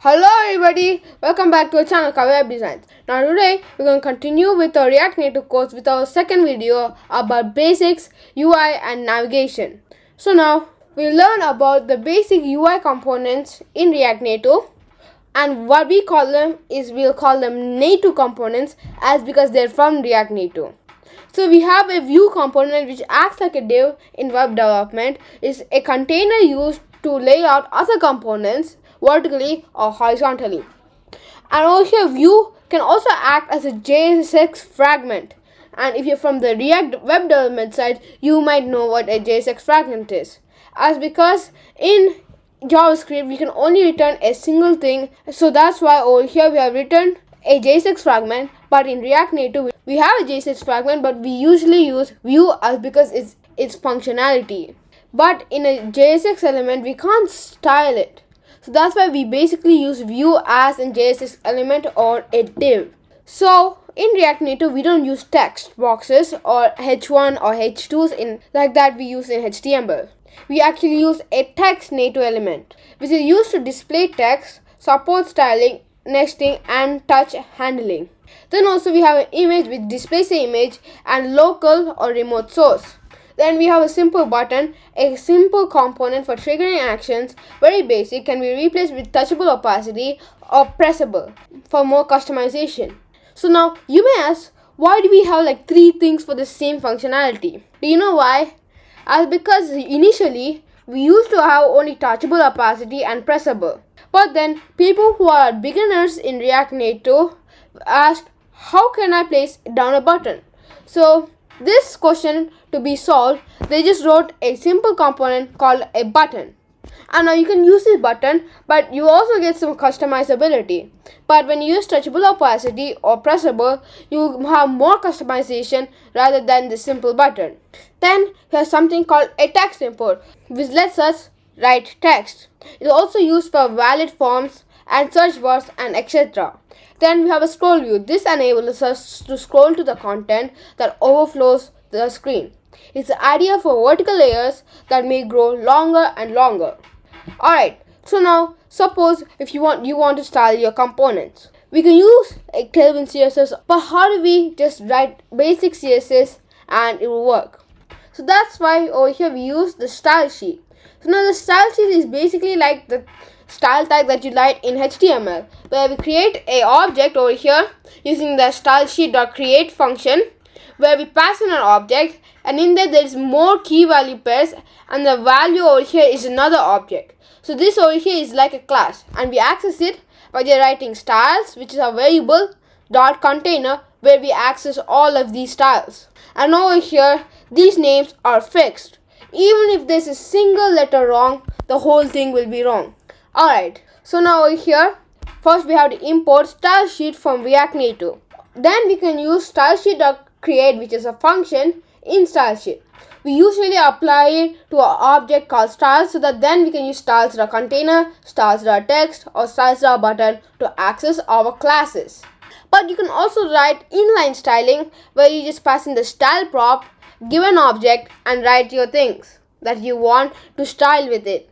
Hello everybody, welcome back to our channel kaviwebdesigns. Now today we're going to continue with our React Native course with our second video about basics, UI and navigation. So now we'll learn about the basic UI components in React Native, and what we call them is we'll call them native components as because they're from React Native. So we have a view component which acts like a div in web development. It's a container used to lay out other components vertically or horizontally. And over here, view can also act as a JSX fragment. And if you're from the React web development side, you might know what a JSX fragment is. As because in JavaScript we can only return a single thing, so that's why over here we have written a JSX fragment. But in React Native we have a JSX fragment, but we usually use view as because it's its functionality. But in a JSX element we can't style it, so that's why we basically use view as a JSX element or a div. So in React Native we don't use text boxes or h1 or h2s in like that we use in HTML. We actually use a text native element which is used to display text, support styling, nesting and touch handling. Then also we have an image which displays the image and local or remote source. Then we have a simple button, a simple component for triggering actions, very basic, can be replaced with touchable opacity or pressable for more customization. So now you may ask, why do we have like three things for the same functionality? Do you know why? As because initially we used to have only touchable opacity and pressable. But then people who are beginners in React Native asked, how can I place down a button? So this question to be solved, they just wrote a simple component called a button. And now you can use this button, but you also get some customizability. But when you use touchable opacity or pressable, you have more customization rather than the simple button. Then here's something called a text import, which lets us write text. It's also used for valid forms and search bars and etc. Then we have a scroll view. This enables us to scroll to the content that overflows the screen. It's the idea for vertical layers that may grow longer and longer. Alright, so now suppose if you want to style your components. We can use a Tailwind CSS, but how do we just write basic CSS and it will work? So that's why over here we use the style sheet. So now the style sheet is basically like the style tag that you write in HTML, where we create a object over here using the style sheet.create function, where we pass in an object, and in there is more key value pairs, and the value over here is another object. So this over here is like a class, and we access it by writing styles, which is a variable dot container, where we access all of these styles. And over here these names are fixed. Even if there's a single letter wrong, the whole thing will be wrong. Alright, so now over here, first we have to import style sheet from React Native. Then we can use style sheet.create, which is a function in style sheet. We usually apply it to an object called styles, so that then we can use styles.container, styles.text or styles.button to access our classes. But you can also write inline styling, where you just pass in the style prop, give an object and write your things that you want to style with it.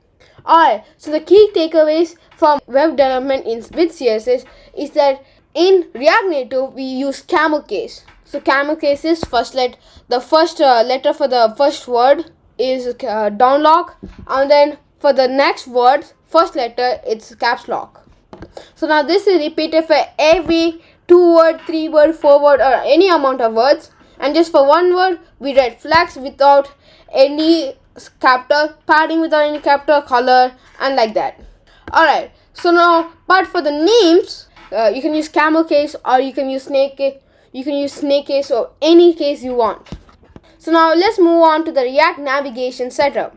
Alright, so the key takeaways from web development with CSS is that in React Native we use camel case. So camel case is the first letter for the first word is down lock, and then for the next word, first letter, it's caps lock. So now this is repeated for every 2 word, 3 word, 4 word or any amount of words. And just for one word we write flex without any capital, padding without any capital, color, and like that. Alright, so now but for the names you can use camel case or you can use snake case or any case you want. So now let's move on to the React navigation setup.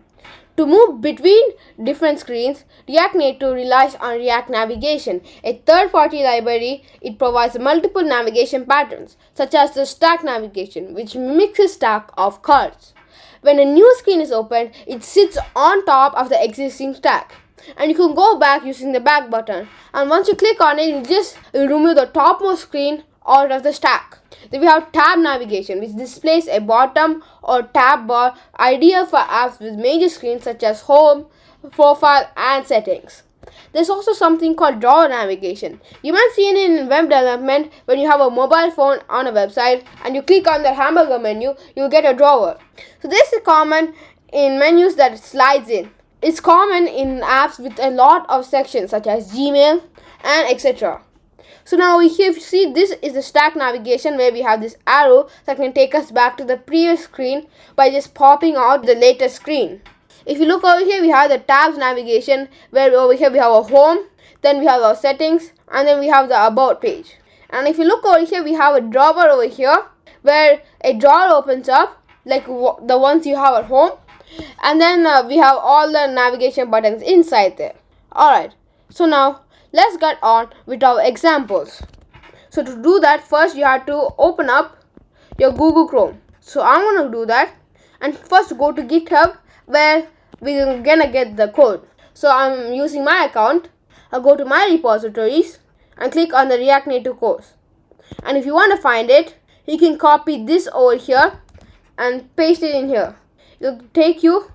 To move between different screens, React Native relies on React Navigation, a third-party library. It provides multiple navigation patterns, such as the stack navigation, which mimics a stack of cards. When a new screen is opened, it sits on top of the existing stack. And you can go back using the back button. And once you click on it, it will remove the topmost screen out of the stack. Then we have tab navigation, which displays a bottom or tab bar, ideal for apps with major screens such as home, profile and settings. There's also something called drawer navigation. You might see it in web development when you have a mobile phone on a website and you click on the hamburger menu, you'll get a drawer. So this is common in menus that slides in. It's common in apps with a lot of sections such as Gmail and etc. So now here, if you see, this is the stack navigation where we have this arrow that can take us back to the previous screen by just popping out the latest screen. If you look over here, we have the tabs navigation where over here we have our home, then we have our settings, and then we have the about page. And if you look over here, we have a drawer over here where a drawer opens up like the ones you have at home, and then we have all the navigation buttons inside there. Alright, so now let's get on with our examples. So to do that, first you have to open up your Google Chrome. So I'm going to do that, and first go to GitHub where we're gonna get the code. So I'm using my account. I'll go to my repositories and click on the React Native course. And if you want to find it, you can copy this over here and paste it in here. It'll take you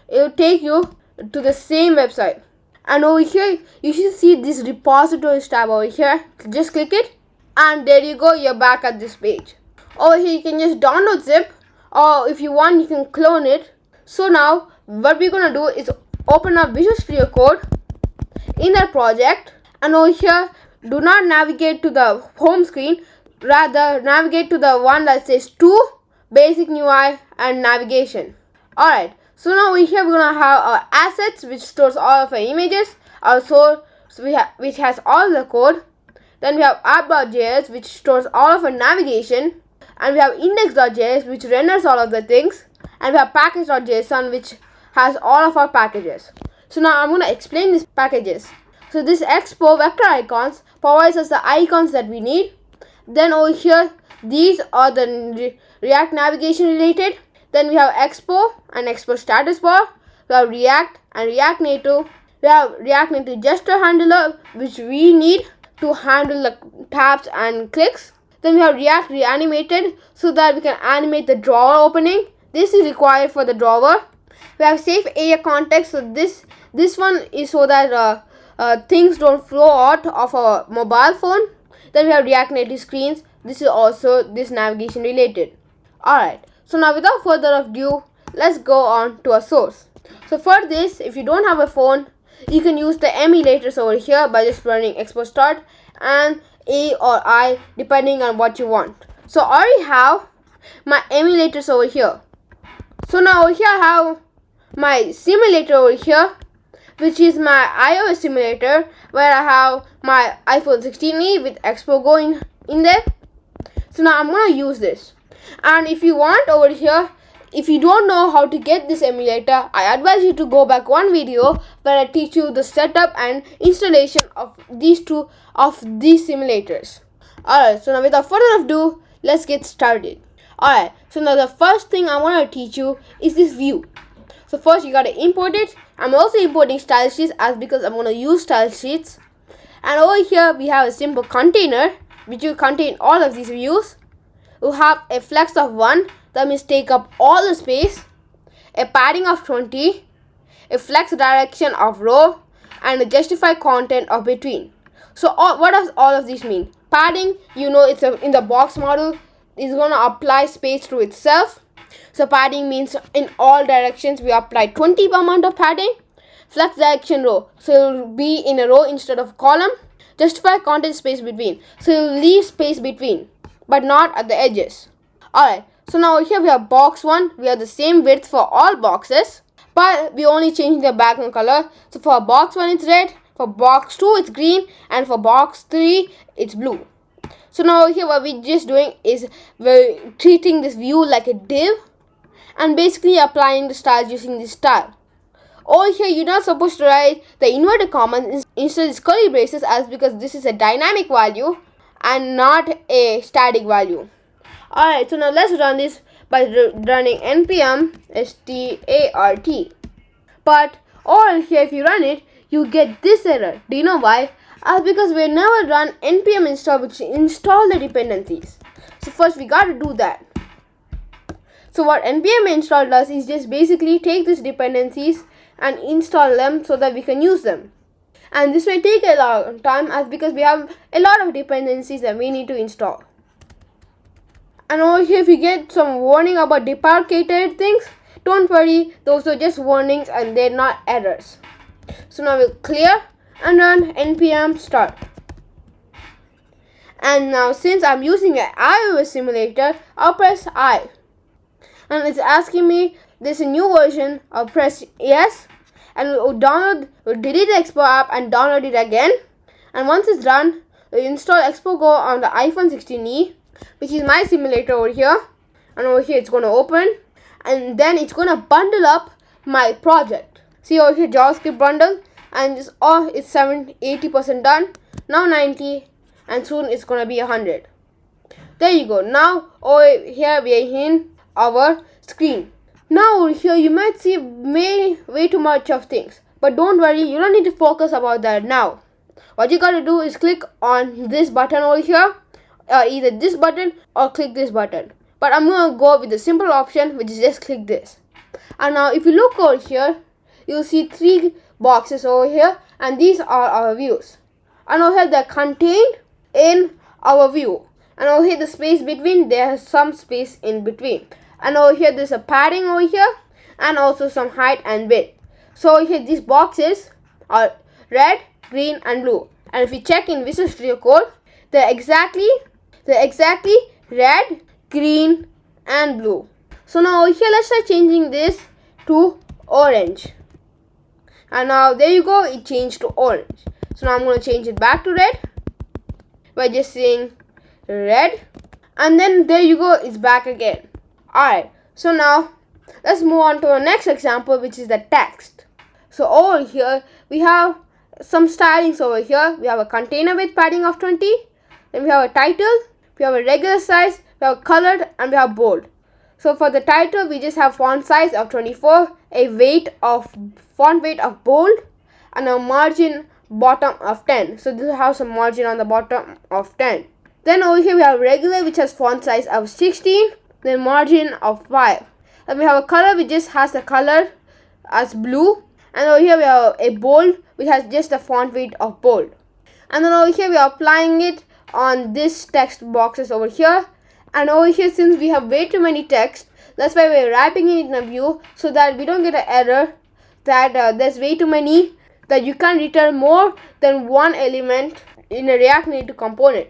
to the same website. And over here, you should see this repositories tab over here. Just click it, and there you go, you're back at this page. Over here, you can just download zip, or if you want, you can clone it. So now, what we're gonna do is open up Visual Studio Code in that project, and over here, do not navigate to the home screen. Rather, navigate to the one that says to basic UI and navigation. Alright. So now over here we're gonna have our assets, which stores all of our images, our source which has all the code. Then we have app.js, which stores all of our navigation, and we have index.js, which renders all of the things, and we have package.json, which has all of our packages. So now I'm gonna explain these packages. So this expo vector icons provides us the icons that we need. Then over here, these are the React navigation related. Then we have Expo and Expo status bar. We have React and React Native. We have React Native gesture handler, which we need to handle the taps and clicks. Then we have React reanimated, so that we can animate the drawer opening. This is required for the drawer. We have safe area context. So this one is so that things don't flow out of our mobile phone. Then we have React Native screens. This is also this navigation related. Alright. So now without further ado, let's go on to our source. So for this, if you don't have a phone, you can use the emulators over here by just running expo start and A or I depending on what you want. So I already have my emulators over here. So now over here I have my simulator over here, which is my iOS simulator, where I have my iPhone 16e with Expo going in there. So now I'm going to use this. And if you want over here, if you don't know how to get this emulator, I advise you to go back one video where I teach you the setup and installation of these simulators. Alright, so now without further ado, let's get started. Alright, so now the first thing I want to teach you is this view. So first you got to import it. I'm also importing style sheets because I'm going to use style sheets. And over here we have a simple container which will contain all of these views. We have a flex of 1, that means take up all the space, a padding of 20, a flex direction of row, and a justify content of between. So what does all of this mean? Padding, you know, it's in the box model, is going to apply space to itself. So padding means in all directions we apply 20 amount of padding. Flex direction row, so it will be in a row instead of column. Justify content space between, so it will leave space between, but not at the edges. Alright, so now here we have box 1. We have the same width for all boxes, but we only change the background color. So for box 1 it's red, for box 2 it's green, and for box 3 it's blue. So now here what we're just doing is we're treating this view like a div and basically applying the styles using this style. Over here you're not supposed to write the inverted commas, instead it's curly braces, as because this is a dynamic value and not a static value. Alright, so now let's run this by running npm start. But over here if you run it, you get this error. Do you know why? Because we never run npm install, which install the dependencies. So first we got to do that. So what npm install does is just basically take these dependencies and install them so that we can use them. and this may take a long time as because we have a lot of dependencies that we need to install. And over here, if you get some warning about deprecated things, don't worry, those are just warnings and they're not errors. So now we'll clear and run npm start. And now since I'm using an iOS simulator, I'll press I. And it's asking me there's a new version. I'll press yes, and we'll delete the Expo app and download it again. And once it's done, we'll install Expo Go on the iPhone 16e, which is my simulator over here. And over here it's going to open, and then it's going to bundle up my project. See over here, JavaScript bundle, and it's 80% done. Now 90, and soon it's going to be 100. There you go. Now over here we are in our screen. Now over here you might see way too much of things, but don't worry, you don't need to focus about that now. What you gotta do is click on this button over here, either this button or click this button. But I'm gonna go with the simple option, which is just click this. And now if you look over here, you'll see 3 boxes over here, and these are our views. And over here they're contained in our view. And over here the space between, there's some space in between. And over here there's a padding over here, and also some height and width. So over here these boxes are red, green and blue. And if you check in Visual Studio Code, they're exactly red, green and blue. So now over here let's try changing this to orange. And now there you go, it changed to orange. So now I'm going to change it back to red by just saying red, and then there you go, it's back again. Alright, so now let's move on to our next example, which is the text. So over here we have some stylings over here. We have a container with padding of 20, then we have a title, we have a regular size, we have colored, and we have bold. So for the title we just have font size of 24, a font weight of bold, and a margin bottom of 10. So this has some margin on the bottom of 10. Then over here we have regular, which has font size of 16, then margin of 5. Then we have a color which just has the color as blue, and over here we have a bold which has just a font weight of bold. And then over here we are applying it on this text boxes over here. And over here, since we have way too many text, that's why we're wrapping it in a view, so that we don't get an error that there's way too many, that you can return more than one element in a React Native component.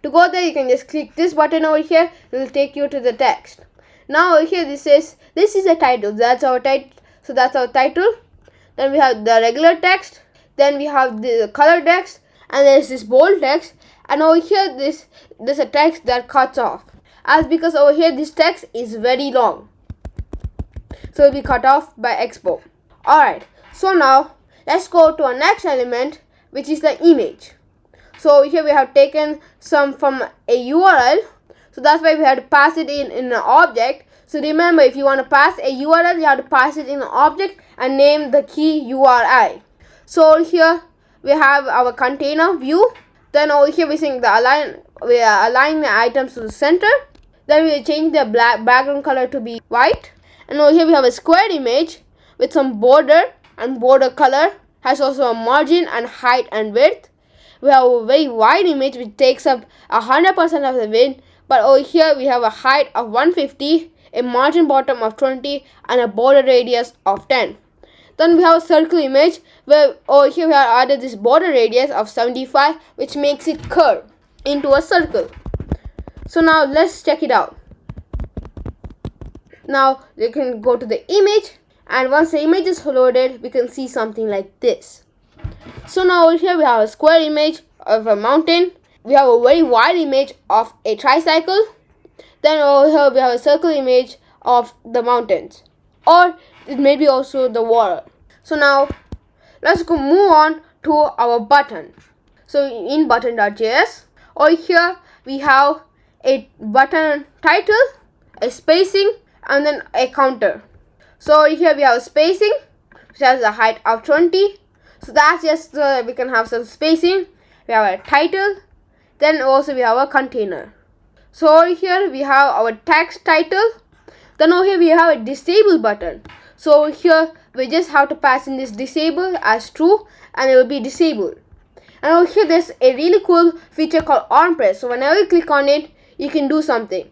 To go there, you can just click this button over here. It will take you to the text. Now over here this is a title. That's our title. So that's our title. Then we have the regular text. Then we have the color text, and there's this bold text. And over here there's a text that cuts off. As because over here this text is very long, so it will be cut off by Expo. Alright, so now let's go to our next element, which is the image. So here we have taken some from a URL, so that's why we have to pass it in an object. So remember, if you want to pass a URL, you have to pass it in an object and name the key URI. So here we have our container view. Then over here we are aligning the items to the center. Then we change the background color to be white. And over here we have a square image with some border, and border color has also a margin and height and width. We have a very wide image which takes up 100% of the width, but over here we have a height of 150, a margin bottom of 20, and a border radius of 10. Then we have a circle image where over here we have added this border radius of 75, which makes it curve into a circle. So now let's check it out. Now you can go to the image, and once the image is loaded, we can see something like this. So now over here we have a square image of a mountain. We have a very wide image of a tricycle. Then over here we have a circle image of the mountains, or it may be also the water. So now let's move on to our button. So in button.js, over here we have a button title, a spacing, and then a counter. So over here we have a spacing which has a height of 20. So that's just so that we can have some spacing. We have a title, then also we have a container. So over here we have our text title. Then over here we have a disable button. So here we just have to pass in this disable as true, and it will be disabled. And over here there's a really cool feature called on press. So whenever you click on it, you can do something.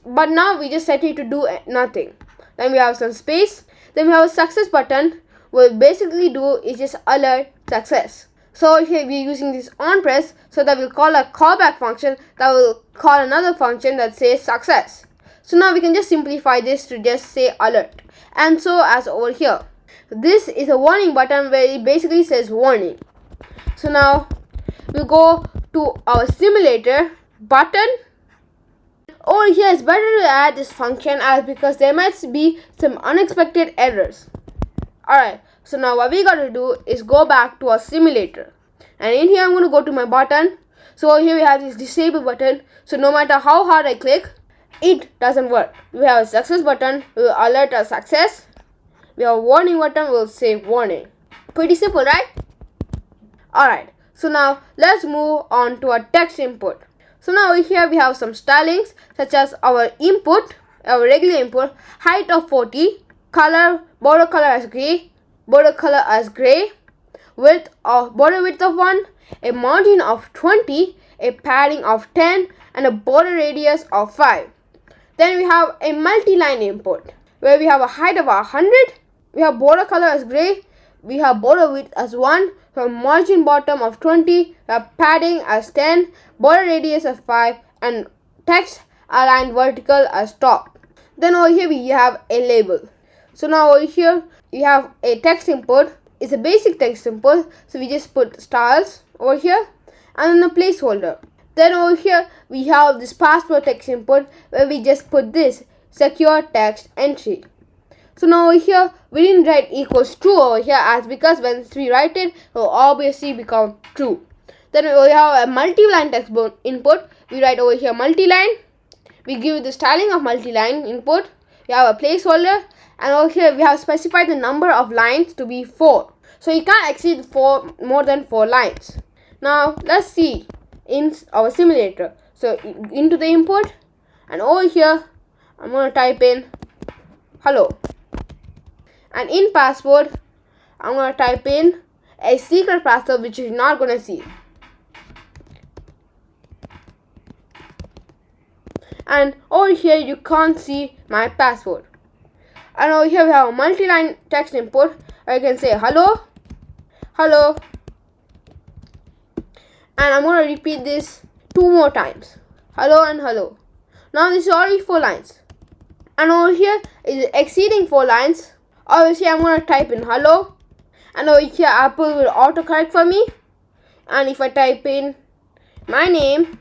But now we just set it to do nothing. Then we have some space. Then we have a success button. What we basically do is just alert success. So here we're using this on press, so that we'll call a callback function that will call another function that says success. So now we can just simplify this to just say alert. And so as over here, this is a warning button where it basically says warning. So now we'll go to our simulator button. Over here it's better to add this function as because there might be some unexpected errors. Alright, so now what we gotta do is go back to our simulator. And in here I'm going to go to my button. So here we have this disable button. So no matter how hard I click, it doesn't work. We have a success button, we will alert our success. We have a warning button, we will say warning. Pretty simple, right? Alright, so now let's move on to our text input. So now over here we have some stylings such as our input, our regular input, height of 40, color, border color as gray, border color as gray, width of border width of 1, a margin of 20, a padding of 10, and a border radius of 5. Then we have a multi-line input where we have a height of 100, we have border color as gray, we have border width as 1, we have margin bottom of 20, we have padding as 10, border radius as 5, and text aligned vertical as top. Then over here we have a label. So now over here we have a text input. It's a basic text input, so we just put styles over here and then a placeholder. Then over here we have this password text input where we just put this secure text entry. So now over here we didn't write equals true over here as because when we write it will obviously become true. Then we have a multi-line text input. We write over here multi-line. We give the styling of multi-line input. We have a placeholder, and over here we have specified the number of lines to be 4. So you can't exceed more than 4 lines. Now let's see in our simulator. So into the input, and over here I'm going to type in hello, and in password I'm going to type in a secret password which you're not going to see. And over here you can't see my password. And over here we have a multi-line text input. I can say hello, hello, and I'm going to repeat this 2 more times. Hello and hello. Now this is already 4 lines. And over here is exceeding 4 lines. Obviously I'm going to type in hello, and over here Apple will autocorrect for me. And if I type in my name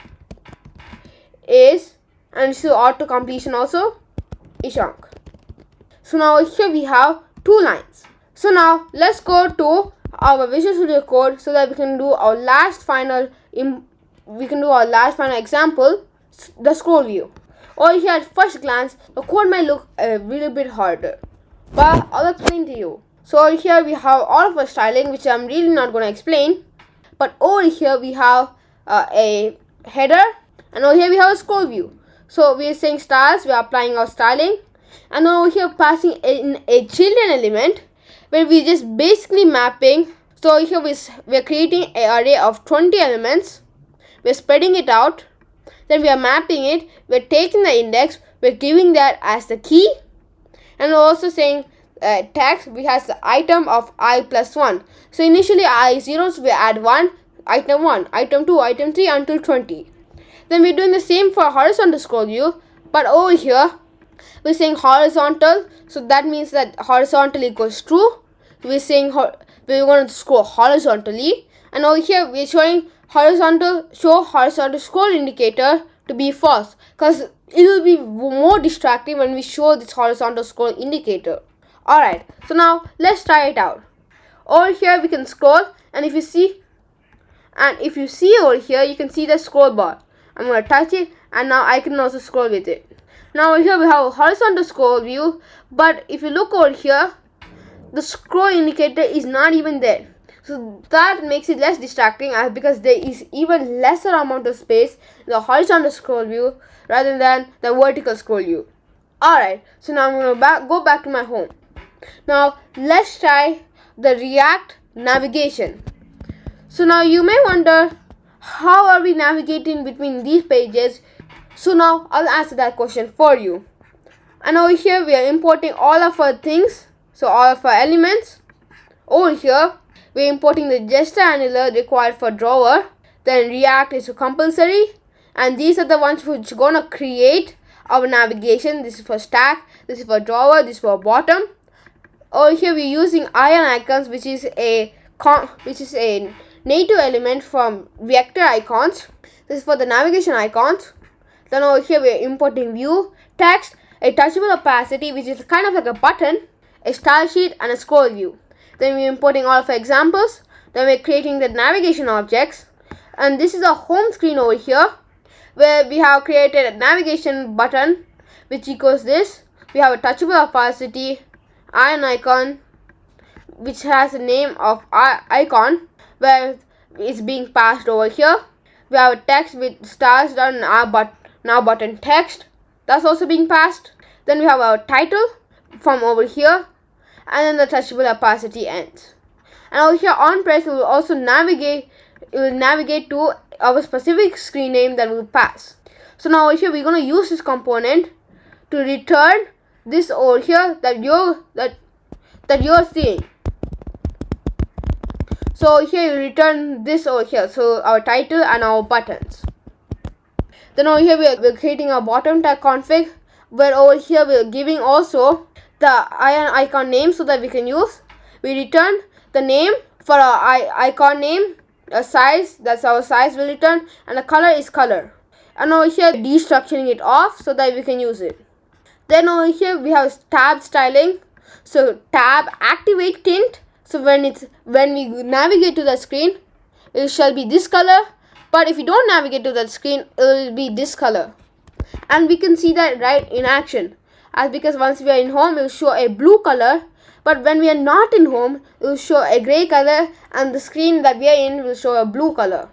is, and this is auto completion also, Ishank. So now here we have 2 lines. So now let's go to our Visual Studio Code so that we can do our last final example, the scroll view. Over here at first glance the code might look a little bit harder, but I'll explain to you. So over here we have all of our styling, which I'm really not going to explain. But over here we have a header, and over here we have a scroll view. So we are saying styles, we are applying our styling, and over here passing in a children element where we just basically mapping. So here we are creating an array of 20 elements, we are spreading it out, then we are mapping it, we are taking the index, we are giving that as the key, and we're also saying text which has the item of I plus 1. So initially I is 0, so we add 1, item 1, item 2, item 3 until 20. Then we're doing the same for horizontal scroll view, but over here we're saying horizontal, so that means that horizontal equals true. So we're saying we're going to scroll horizontally, and over here we're showing show horizontal scroll indicator to be false, because it will be more distracting when we show this horizontal scroll indicator. Alright, so now let's try it out. Over here we can scroll, and if you see over here you can see the scroll bar. I'm going to touch it, and now I can also scroll with it. Now over here we have a horizontal scroll view, but if you look over here, the scroll indicator is not even there. So that makes it less distracting because there is even lesser amount of space in the horizontal scroll view rather than the vertical scroll view. Alright, so now I'm going to go back to my home. Now let's try the React navigation. So now you may wonder, how are we navigating between these pages? So now I'll answer that question for you. And over here we are importing all of our things, so all of our elements. Over here we're importing the gesture handler required for drawer. Then React is compulsory, and these are the ones which are gonna create our navigation. This is for stack, this is for drawer, this is for bottom. Over here we're using iron icons, which is a native element from vector icons. This is for the navigation icons. Then over here we're importing view, text, a touchable opacity, which is kind of like a button, a style sheet, and a scroll view. Then we're importing all of our examples. Then we're creating the navigation objects, and this is a home screen over here, where we have created a navigation button which equals this. We have a touchable opacity, iron icon, which has the name of icon, where it's being passed over here. We have a text with stars done now button text, that's also being passed. Then we have our title from over here, and then the touchable opacity ends. And over here on press, we will also navigate to our specific screen name that will pass. So now over here we're going to use this component to return this over here that you're seeing. So here you return this over here, so our title and our buttons. Then over here we're creating a bottom tag config, where over here we're giving also the iron icon name so that we can use. We return the name for our icon name, a size, that's our size will return, and the color is color. And over here destructuring it off so that we can use it. Then over here we have tab styling. So tab activate tint. So when we navigate to the screen, it shall be this color. But if you don't navigate to that screen, it will be this color. And we can see that right in action. As because once we are in home, it will show a blue color. But when we are not in home, it will show a gray color, and the screen that we are in will show a blue color.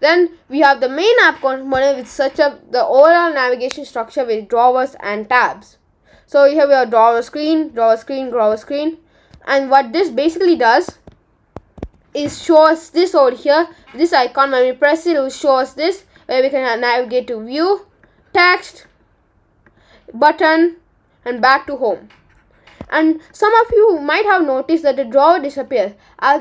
Then we have the main app component, which sets up the overall navigation structure with drawers and tabs. So here we have drawer screen, drawer screen, drawer screen. And what this basically does is show us this over here. This icon, when we press it, will show us this, where we can navigate to view, text, button, and back to home. And some of you might have noticed that the drawer disappears,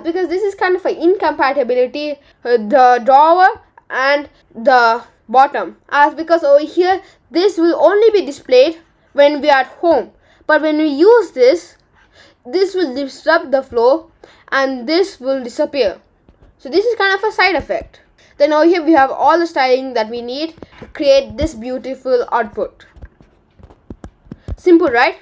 because this is kind of an incompatibility with the drawer and the bottom, as because over here this will only be displayed when we are at home, but when we use this will disrupt the flow and this will disappear. So this is kind of a side effect. Then over here we have all the styling that we need to create this beautiful output. Simple, right?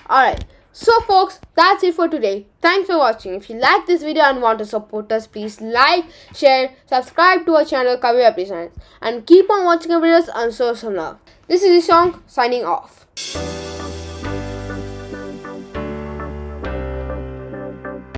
Alright, so folks, that's it for today. Thanks for watching. If you like this video and want to support us, please like, share, subscribe to our channel kaviwebdesigns, and keep on watching our videos and show some love. This is Ishong signing off.